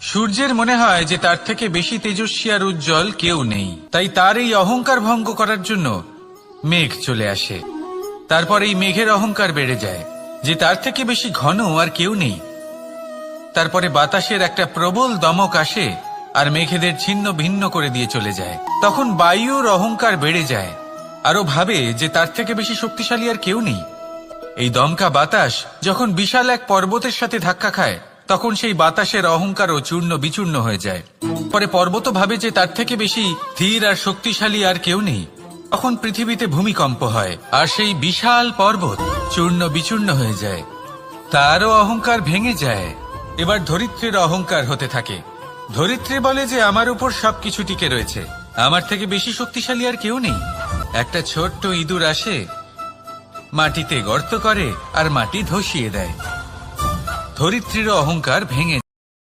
সূর্যের মনে হয় যে তার থেকে বেশি তেজস্বী আর উজ্জ্বল কেউ নেই, তাই তার এই অহংকার ভঙ্গ করার জন্য মেঘ চলে আসে। তারপর এই মেঘের অহংকার বেড়ে যায় যে তার থেকে বেশি ঘন আর কেউ নেই। তারপরে বাতাসের একটা প্রবল দমক আসে আর মেঘেদের ছিন্ন ভিন্ন করে দিয়ে চলে যায়। তখন বায়ুর অহংকার বেড়ে যায়, আরো ভাবে যে তার থেকে বেশি শক্তিশালী আর কেউ নেই। এই দমকা বাতাস যখন বিশাল এক পর্বতের সাথে ধাক্কা খায়, তখন সেই বাতাসের অহংকারও চূর্ণ বিচূর্ণ হয়ে যায়। পরে পর্বত ভাবে যে তার থেকে বেশি ধীর আর শক্তিশালী আর কেউ নেই। তখন পৃথিবীতে ভূমিকম্প হয় আর সেই বিশাল পর্বত চূর্ণ বিচূর্ণ হয়ে যায়। তারও অহংকার ভেঙে যায়। এবার ধরিত্রীর অহংকার হতে থাকে। ধরিত্রী বলে যে আমার উপর সবকিছু টিকে রয়েছে, আমার থেকে বেশি শক্তিশালী আর কেউ নেই। একটা ছোট্ট ইঁদুর আসে, মাটিতে গর্ত করে আর মাটি ধসিয়ে দেয়। ধরিত্রীর অহংকার ভেঙে